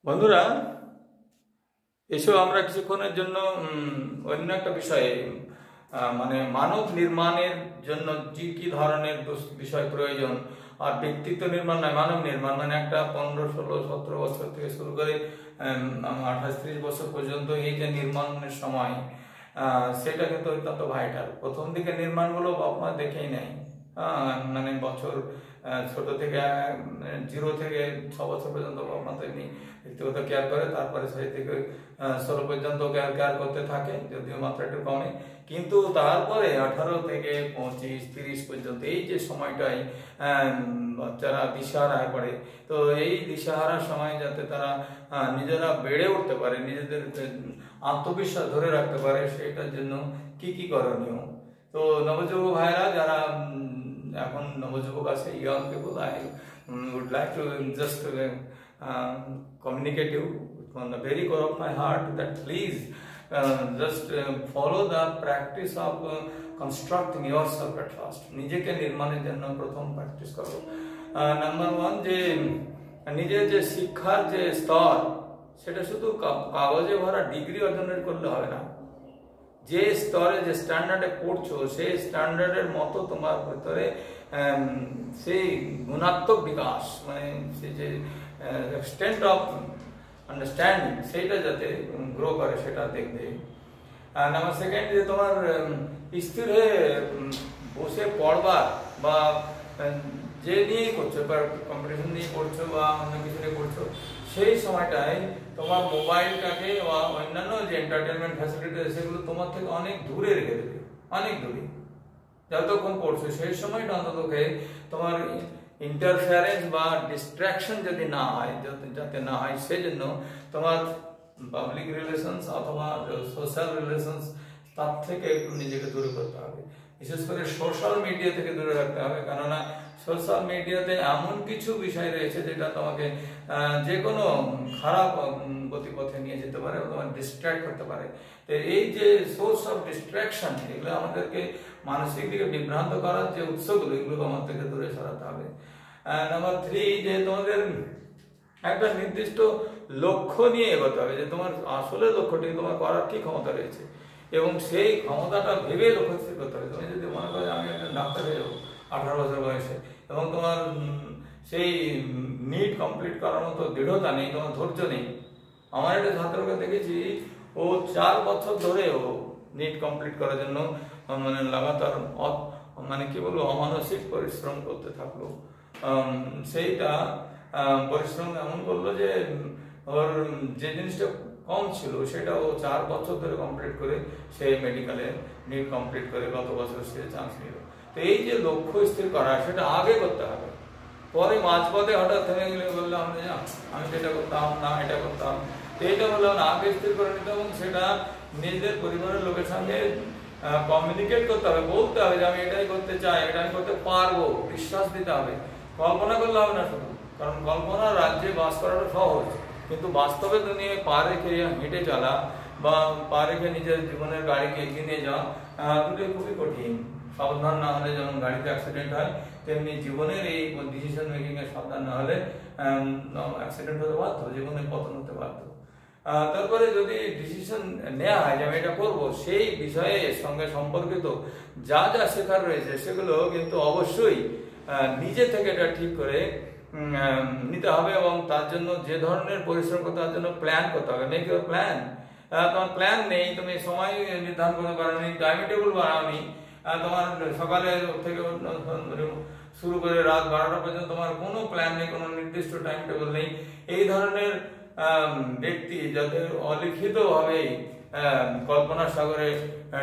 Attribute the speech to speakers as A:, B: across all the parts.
A: বন্ধুরা, এসো আমরা কিছুক্ষণের জন্য অন্য একটা বিষয়ে মানে মানব নির্মাণের জন্য কি কি ধরনের বিষয় প্রয়োজন, আর ব্যক্তিত্ব নির্মাণ নয়, মানব নির্মাণ মানে একটা 15, 16, 17 বছর থেকে শুরু করে 28, 30 বছর পর্যন্ত এই যে নির্মাণের সময়, সেটা কিন্তু অত্যন্ত ভাইটাল। প্রথম দিকে নির্মাণগুলো বাপ মা দেখেই নেয়, মানে বছর ছোট থেকে 0 থেকে 6 বছর পর্যন্ত বাপ মা তো এমনি ব্যক্তিগত কেয়ার করে, তারপরে 6 থেকে 16 পর্যন্ত কেয়ার করতে থাকে, যদিও মাত্রা একটু কমে। কিন্তু তারপরে 18 থেকে 25, 30 পর্যন্ত এই যে সময়টাই বাচ্চারা দিশাহারা হয়ে পড়ে। তো এই দিশাহারার সময় যাতে তারা নিজেরা বেড়ে উঠতে পারে, নিজেদের আত্মবিশ্বাস ধরে রাখতে পারে, সেটার জন্য কি কি করণীয়। তো নবযুবক ভাইরা যারা এখন নবযুবক আছে, young people, I would like to just communicate you from the very core of my heart that please just follow the practice of constructing yourself at first. নিজেকে নির্মাণের জন্য প্রথম প্র্যাকটিস করো। নাম্বার 1, যে নিজের যে শিক্ষার যে স্তর, সেটা শুধু কাগজে ভরা ডিগ্রি অর্জনের করলে হবে না। যে স্তরে যে স্ট্যান্ডার্ডে পড়ছো, সেই স্ট্যান্ডার্ডের মতো তোমার ভিতরে সেই গুণাত্মক বিকাশ, মানে সেই যে এক্সটেন্ট অফ আন্ডারস্ট্যান্ডিং, সেইটা যাতে গ্রো করে, সেটা দেখবে। নাম্বার 2, যে তোমার স্থির হয়ে বসে পড়বার বা যে নিয়েই করছো, কম্পিটিশন নিয়ে পড়ছো বা অন্য কিছু নিয়ে পড়ছো, সেই সময়টায় তোমার মোবাইলটাকে বা অন্যান্য যে এন্টারটেনমেন্ট ফ্যাসিলিটি সেগুলো তোমার থেকে অনেক দূরে রেখে দেবে, অনেক দূরে। যতক্ষণ পড়ছো সেই সময়টা অন্তত তোমার ইন্টারফারেন্স বা ডিস্ট্রাকশন যদি না হয়, যাতে না হয়, সেজন্য তোমার পাবলিক রিলেশনস অথবা সোশ্যাল রিলেশনস, তার থেকে একটু নিজেকে দূরে করতে হবে। বিশেষ করে সোশ্যাল মিডিয়া থেকে দূরে রাখতে হবে, কেননা সোশ্যাল মিডিয়াতে এমন কিছু বিষয় রয়েছে যেটা তোমাকে যে কোনো খারাপ গতিপথে নিয়ে যেতে পারে, তোমার ডিস্ট্র্যাক্ট করতে পারে। তো এই যে সোর্স অফ ডিস্ট্রাকশন, এগুলো আমাদেরকে মানসিক দিকে বিভ্রান্ত করার যে উৎসগুলো, এগুলো আমার থেকে দূরে সরাতে হবে। নাম্বার 3, যে তোমাদের একটা নির্দিষ্ট লক্ষ্য নিয়ে এগোতে হবে, যে তোমার আসলে লক্ষ্যটি তোমার করার কি ক্ষমতা রয়েছে, এবং সেই ক্ষমতাটা ভেবে লক্ষ্য স্থির করতে হবে। তুমি যদি মনে করো আমি একটা ডাক্তার হয়ে যাবো 18 বছর বয়সে, এবং তোমার সেই নিট কমপ্লিট করার মতো দৃঢ়তা নেই, তোমার ধৈর্য নেই। আমার একটা ছাত্রকে দেখেছি, ও 4 বছর ধরে ও নিট কমপ্লিট করার জন্য মানে লাগাতার মানে কি বলবো অমানসিক পরিশ্রম করতে থাকলো। সেইটা পরিশ্রম এমন করলো যে ওর যে জিনিসটা কম ছিল সেটা ও 4 বছর ধরে কমপ্লিট করে সে মেডিকেলে নিট কমপ্লিট করে গত বছর সে চান্স নিল। তো এই যে লক্ষ্য স্থির করা, সেটা আগে করতে হবে। পরে মাঝপথে হঠাৎ থেমে গেলে বললাম যে আমি সেটা করতাম না, এটা করতাম, তো এইটা বললাম না, আগে স্থির করে নিতে, এবং সেটা নিজেদের পরিবারের লোকের সঙ্গে কমিউনিকেট করতে হবে, বলতে হবে যে আমি এটাই করতে চাই, এটা আমি করতে পারবো, বিশ্বাস দিতে হবে। কল্পনা করলে হবে না শুধু, কারণ কল্পনা রাজ্যে বাস করাটা সহজ, কিন্তু বাস্তবে দুনিয়ায় পা রেখে হেঁটে চলা বা পা রেখে নিজের জীবনের গাড়িকে এগিয়ে নিয়ে যাওয়া, দুটোই খুবই কঠিন। সাবধান না হলে যেমন গাড়িতে অ্যাক্সিডেন্ট হয়, তেমনি জীবনের এই ডিসিশন মেকিং এ সাবধান না হলে অ্যাক্সিডেন্ট হতে বাধ্য, জীবনে পতন হতে বাধ্য। তারপরে যদি ডিসিশন নেওয়া হয় যে আমি এটা করবো, সেই বিষয়ে সঙ্গে সম্পর্কিত যা যা শেখার রয়েছে সেগুলো কিন্তু অবশ্যই নিজে থেকে এটা ঠিক করে নিতে হবে, এবং তার জন্য যে ধরনের পরিশ্রম করতে, তার জন্য প্ল্যান করতে হবে। নেই কেউ প্ল্যান, তোমার প্ল্যান নেই, তুমি সময় নির্ধারণ করতে পারো নি, টাইম টেবিল বানাওনি, তোমার সকালে থেকে শুরু করে রাত 12টা পর্যন্ত তোমার কোনো প্ল্যান নেই, কোনো নির্দিষ্ট টাইম টেবিল নেই। এই ধরনের ব্যক্তি যাদের অলিখিত ভাবে কল্পনার সাগরে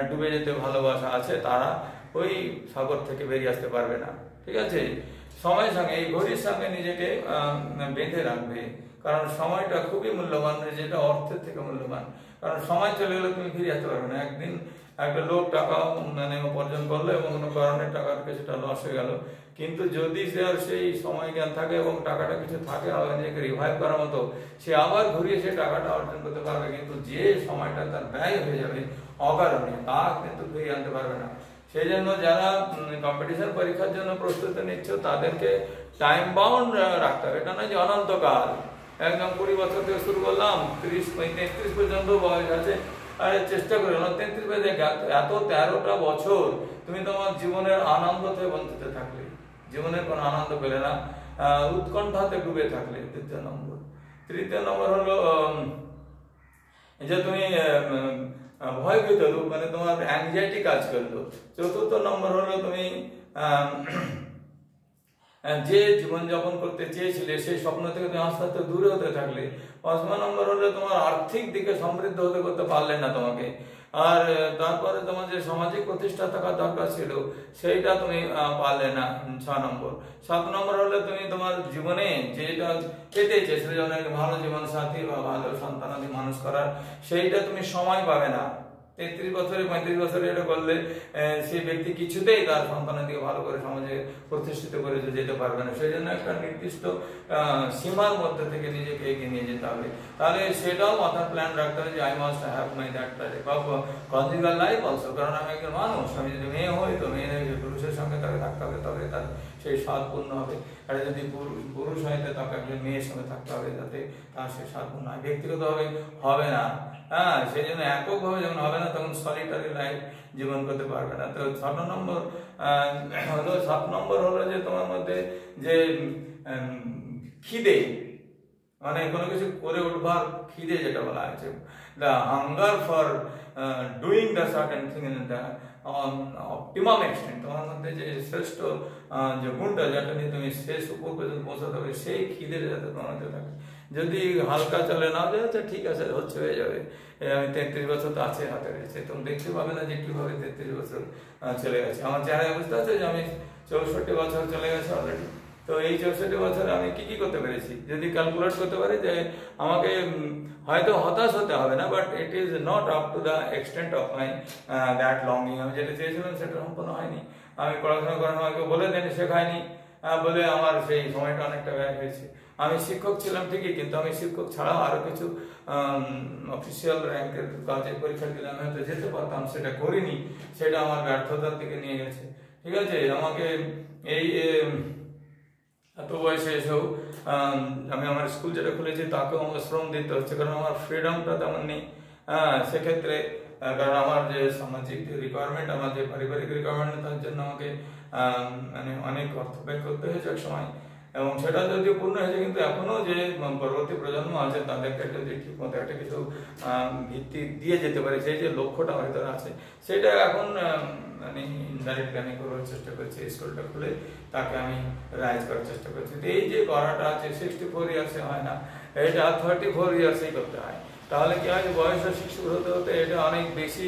A: ডুবে যেতে ভালোবাসা আছে, তারা ওই সাগর থেকে বেরিয়ে আসতে পারবে না। ঠিক আছে, সময়ের সঙ্গে এই ঘড়ির সঙ্গে নিজেকে বেঁধে রাখবে, কারণ সময়টা খুবই মূল্যবান, যেটা অর্থের থেকে মূল্যবান। কারণ সময় চলে গেলে তুমি ফিরে আসতে পারবে না। একদিন একটা লোক টাকা মানে উপার্জন করলো এবং কোনো কারণে টাকার কিছুটা লস হয়ে গেল, কিন্তু যদি সেই সময় জ্ঞান থাকে এবং টাকাটা কিছু থাকে আবার নিজেকে রিভাইভ করার মতো, সে আবার ঘুরিয়ে সে টাকাটা অর্জন করতে পারবে। কিন্তু যে সময়টা তার ব্যয় হয়ে যাবে অকারণে, তা কিন্তু ফিরিয়ে আনতে পারবে না। সেই জন্য যারা কম্পিটিশন পরীক্ষার জন্য প্রস্তুতি নিচ্ছ, তাদেরকে টাইম বাউন্ড রাখতে হবে। এটা নয় যে অনন্তকাল একদম 20 বছর থেকে শুরু করলাম, 30-33 পর্যন্ত বয়স আছে, আরে চেষ্টা করে 33 পর্যন্ত এত 13টা বছর তুমি তোমার জীবনের আনন্দ থেকে বঞ্চিত থাকলে, জীবনের কোনো আনন্দ পেলে না, উৎকণ্ঠাতে ডুবে থাকলে। তৃতীয় নম্বর হলো যে তুমি ভয়ভীত, মানে তোমার অ্যাংজাইটি কাজ করলো। চতুর্থ নম্বর হলো তুমি যে জীবনযাপন করতে চেয়েছিলে সেই স্বপ্ন থেকে তুমি আস্তে আস্তে দূরে হতে থাকলে। 5 নম্বর হলো তোমার আর্থিক দিকে সমৃদ্ধ হতে করতে পারলে না তোমাকে। আর তারপরে তোমার যে সামাজিক প্রতিষ্ঠা থাকার দরকার ছিল সেইটা তুমি পারলে না। 6 নম্বর। 7 নম্বর হলো তুমি তোমার জীবনে যেটা পেতে চেয়েছিলে, যেমন একটা ভালো জীবন সাথী বা ভালো সন্তানাদি মানুষ করার, সেইটা তুমি সময় পাবে না। 33 বছরে 35 বছরে এটা করলে সেই ব্যক্তি কিছুতেই তার সন্তানাদিকে ভালো করে সমাজে প্রতিষ্ঠিত করে যেতে পারবে না। সেই জন্য একটা নির্দিষ্ট সীমার মধ্যে থেকে নিজেকে এগিয়ে নিয়ে যেতে হবে। তাহলে সেটাও মাথার প্ল্যান রাখতে হবে যে I must have my that conjugal life also, কারণ আমি একজন মানুষ, আমি যদি মেয়ে হই তো মেয়ে পুরুষের সঙ্গে তাকে থাকতে হবে, তবে তার সেই স্বাদ পূর্ণ হবে। আর যদি পুরুষ হয় তাকে একজন মেয়ের সঙ্গে থাকতে হবে যাতে তার সেই স্বাদ পূর্ণ হয়। ব্যক্তিগতভাবে হবে না, হ্যাঁ, সেই জন্য এককভাবে যখন হবে না তখন সলিটারি লাইফ জীবন করতে পারবে না। তো 7 নম্বর হলো যে তোমার মধ্যে যে খিদে, মানে কোনো কিছু করে উঠবার খিদে যেটা বলা আছে, the hunger for doing the certain thing in the optimum extent, তোমার মধ্যে যে শ্রেষ্ঠ যে গুণটা যেটা নিয়ে তুমি শেষ উপর পর্যন্ত পৌঁছাতে হবে, সেই খিদে যাতে তোমার মধ্যে থাকে। যদি হালকা চলে না যায় আচ্ছা ঠিক আছে, হচ্ছে হয়ে যাবে, আমি 33 বছর তো আছে হাতে রয়েছে, তুমি দেখতে পাবে না যে কিভাবে 33 বছর চলে গেছে। আমার চেহারায় বুঝতে আছে যে আমি 64 বছর চলে গেছে অলরেডি। তো এই 64 বছরে আমি কি কি করতে পেরেছি যদি ক্যালকুলেট করতে পারি, যে আমাকে হয়তো হতাশ হতে হবে না, but it is not up to the extent of my that longing. আমি যেটা চেয়েছিলাম সেটা সম্পূর্ণ হয়নি। আমি পড়াশোনা করার আমাকে বলে দেয়নি, শেখায়নি বলে আমার সেই সময়টা অনেকটা ব্যয় হয়েছে। আমি শিক্ষক ছিলাম ঠিকই, কিন্তু আমি শিক্ষক ছাড়াও আরো কিছু অফিসিয়াল র্যাঙ্কের কাজের পরীক্ষা দিলে আমি হয়তো যেতে পারতাম, সেটা করিনি, সেটা আমার ব্যর্থতার দিকে নিয়ে গেছে। ঠিক আছে, আমাকে এই এত বয়সে এসেও আমি আমার স্কুল যেটা খুলেছি তাকেও আমাকে শ্রম দিতে হচ্ছে, কারণ আমার ফ্রিডমটা তেমন নেই। সেক্ষেত্রে কারণ আমার যে সামাজিক রিকোয়ারমেন্ট, আমার যে পারিবারিক রিকোয়ারমেন্ট, তার জন্য আমাকে মানে অনেক অর্থ ব্যয় করতে হয়েছে এক সময়, এবং সেটা যদি পূর্ণ হয়েছে, কিন্তু এখনো যে পরবর্তী প্রজন্ম আছে তাদেরকে যদি ঠিক মতো একটা কিছু ভিত্তি দিয়ে যেতে পারে, সেই যে লক্ষ্যটা আমার ভিতরে আছে, সেটা এখন মানে ইনডাইরেক্টলি আমি করার চেষ্টা করছি। স্কুলটা খুলে তাকে আমি রাইজ করার চেষ্টা করছি। এই যে করাটা আছে 64 ইয়ার্সে হয় না, এটা 34 ইয়ার্সেই করতে হয়। তাহলে কি হয়, বয়স শিশু হতে হতে এটা অনেক বেশি,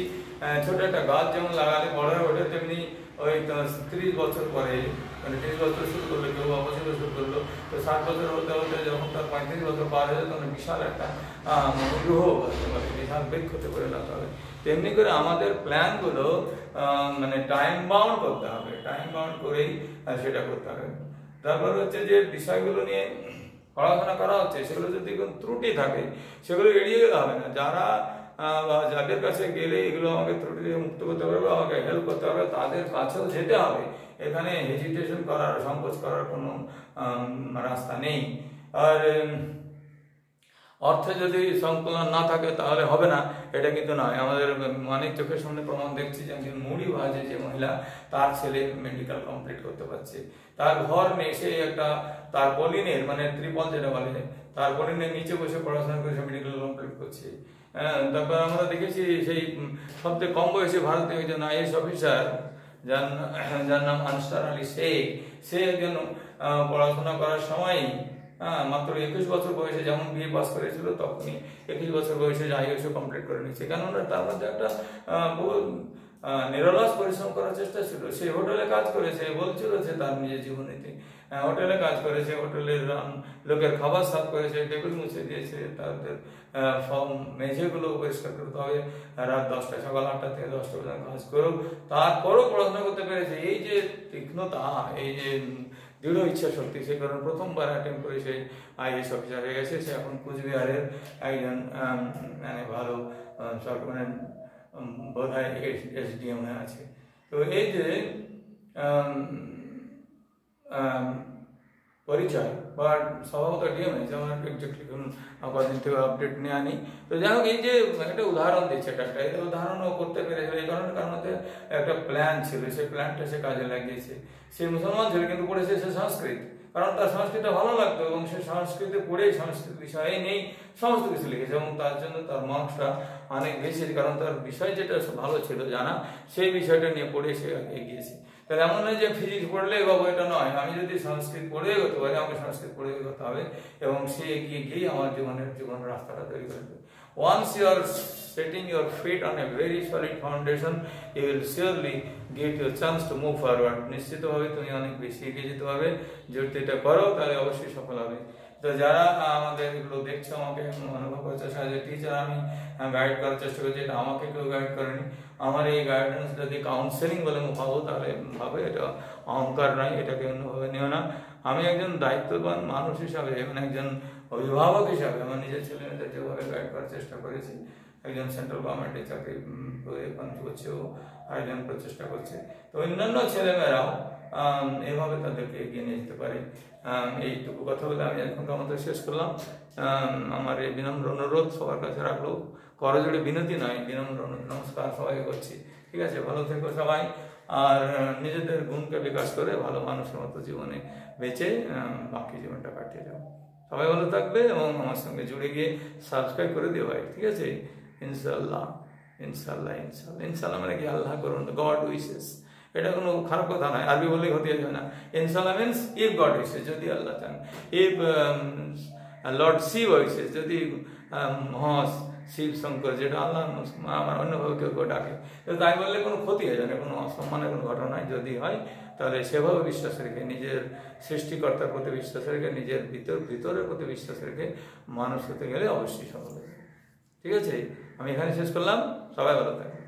A: ছোট একটা গাছ যেমন লাগালে বড় হয়ে ওঠে, তেমনি ওই 30 বছর পরে, মানে 30 বছর শুরু করলো, কেউ বছর শুরু করলো, তো 60 বছর হতে হতে যখন তার 35 বছর পার হয়ে যায়, তখন বিশাল একটা গ্রহ বিশাল বৃক্ষ হতে পরিণত হবে। তেমনি করে আমাদের প্ল্যানগুলো মানে টাইম বাউন্ড করতে হবে, টাইম বাউন্ড করেই সেটা করতে হবে। তারপর হচ্ছে যে বিষয়গুলো নিয়ে পড়াশোনা করা হচ্ছে, সেগুলো যদি কোনো ত্রুটি থাকে সেগুলো এড়িয়ে গেলে হবে না। যাদের কাছে গেলে এগুলো আমাকে ত্রুটি থেকে মুক্ত করতে পারবে, আমাকে হেল্প করতে পারবে, তাদের কাছেও যেতে হবে। এখানে হেজিটেশন করার, সংকোচ করার কোনো রাস্তা নেই। আর অর্থে যদি সংকলন না থাকে তাহলে হবে না, এটা কিন্তু নয়। আমাদের অনেক চোখের সামনে প্রমাণ দেখছি যে একজন মুড়ি ভাজে যে মহিলা, তার ছেলে মেডিকেল কমপ্লিট করতে পারছে, তার ঘর নেই, সে একটা তার পলিনের মানে ত্রিপল যেটা বলে, তার পলিনের নিচে বসে পড়াশোনা করে সে মেডিকেল কমপ্লিট করছে। তারপর আমরা দেখেছি সেই সবচেয়ে কম বয়সে ভারতীয় একজন IAS অফিসার, যার নাম আনসার আলী শেখ, সে একজন পড়াশোনা করার সময় মাত্র 21 বছর বয়সে যেমন বিএ পাস করেছিল, তখনই 21 বছর বয়সে IAS কমপ্লিট করে নিচ্ছে। কেননা তার মধ্যে একটা বহু নিরলস পরিশ্রম করার চেষ্টা ছিল। সে হোটেলে কাজ করেছে, বলছিল যে তার নিজের জীবনীতে হোটেলে কাজ করেছে, হোটেলের লোকের খাবার সাফ করেছে, টেবিল মুছে দিয়েছে, তাদের মেঝেগুলো পরিষ্কার করতে হবে, রাত 10টা, সকাল 8টা থেকে 10টা পর্যন্ত কাজ করেও তারপরও পড়াশোনা করতে পেরেছে। এই যে তীক্ষ্ণতা, এই যে দৃঢ় ইচ্ছা শক্তি, সে কারণে প্রথমবার অ্যাটেম্প করে সে IAS অফিসার হয়ে গেছে। সে এখন কুচবিহারের একজন মানে ভালো সরকার বোধহয় SDM হয়ে আছে। তো এই যে পরিচয়, বাট স্বভাবত ডিএমএস আমার এক্স্যাক্টলি কদিন থেকে আপডেট নিয়ে আনি। তো যাই হোক, এই যে একটা উদাহরণ দিচ্ছে, একটা উদাহরণও করতে পেরেছিল এই কারণে, কারণ ওদের একটা প্ল্যান ছিল, সেই প্ল্যানটা সে কাজে লাগিয়েছে। সে মুসলমান ছিল কিন্তু পড়েছে সে সংস্কৃত, কারণ তার সংস্কৃত ভালো লাগতো এবং সে সংস্কৃতে পড়ে সংস্কৃত বিষয়ে নেই সমস্ত কিছু লিখেছে এবং তার জন্য তার মার্কসটা অনেক বেশি, কারণ তার বিষয় যেটা ভালো ছিল জানা, সেই বিষয়টা নিয়ে পড়ে সে এগিয়েছে। তাহলে এমন নয় যে ফিজিক্স পড়লে বাবু এটা নয়, আমি যদি সংস্কৃত পড়ে এগোতে পারি আমাকে সংস্কৃত পড়ে এগোতে হবে এবং সে এগিয়ে গিয়ে আমার জীবনের রাস্তাটা তৈরি করে দেবে। Once you are setting your feet on a very solid foundation, you will surely get your chance to move forward. নিশ্চিতভাবে তুমি অনেক বেশি এগিয়ে যেতে পারবে, যদি এটা করো তাহলে অবশ্যই সফল হবে। তো যারা আমাদের এগুলো দেখছো, আমাকে অনুভব করার চেষ্টা, যে টিচার আমি গাইড করার চেষ্টা করছি, এটা আমাকে কেউ গাইড করেনি। আমার এই গাইডেন্স যদি কাউন্সেলিং বলে ভাবো তাহলে ভাবে এটা অহংকার নয়, এটাকে অন্যভাবে নিও না। আমি একজন দায়িত্ববান মানুষ হিসাবে, মানে একজন অভিভাবক হিসাবে আমার নিজের ছেলেমেয়েদের যেভাবে গাইড করার চেষ্টা করেছি, একজন সেন্ট্রাল গভর্নমেন্টের চাকরি এখন করছে, ও আরেকজন প্রচেষ্টা করছে, তো অন্যান্য ছেলেমেয়েরাও এভাবে তাদেরকে এগিয়ে নিয়ে যেতে পারে। এইটুকু কথা বলে আমি এখনকার মতো শেষ করলাম। আমার এই বিনম্র অনুরোধ সবার কাছে রাখলো, করজোড়ে বিনতি নয়, বিনম্র নমস্কার সবাইকে করছি। ঠিক আছে, ভালো থেকো সবাই, আর নিজেদের গুণকে বিকাশ করে ভালো মানুষের মতো জীবনে বেঁচে বাকি জীবনটা কাটিয়ে যাও। সবাই ভালো থাকবে এবং আমার সঙ্গে জুড়ে গিয়ে সাবস্ক্রাইব করে দিও ভাই, ঠিক আছে? ইনশাল্লাহ ইনশাল্লাহ ইনশাল্লাহ। ইনশাল্লাহ মানে কি? আল্লাহ করুন, গড উইশেস। এটা কোনো খারাপ কথা নয়, আরবি বললে ক্ষতি যাবে না। ইনশাল্লাহ মিনস ইফ গড উইশেস, যদি আল্লাহ চান। ইফ লর্ড শিব উইশেস, যদি মহাস শিব শঙ্কর, যেটা আল্লাহ আমার অন্যভাবে কেউ কেউ ডাকে, তো তাই বললে কোনো ক্ষতি হয়ে যায় না, কোনো অসম্মানের কোনো ঘটনা নয়। যদি হয় তাহলে সেভাবে বিশ্বাস রেখে, নিজের সৃষ্টিকর্তার প্রতি বিশ্বাস রেখে, নিজের ভিতরের প্রতি বিশ্বাস রেখে মানুষ হতে গেলে অবশ্যই সফল হবে। ঠিক আছে, আমি এখানে শেষ করলাম, সবাই ভালো থাকবে।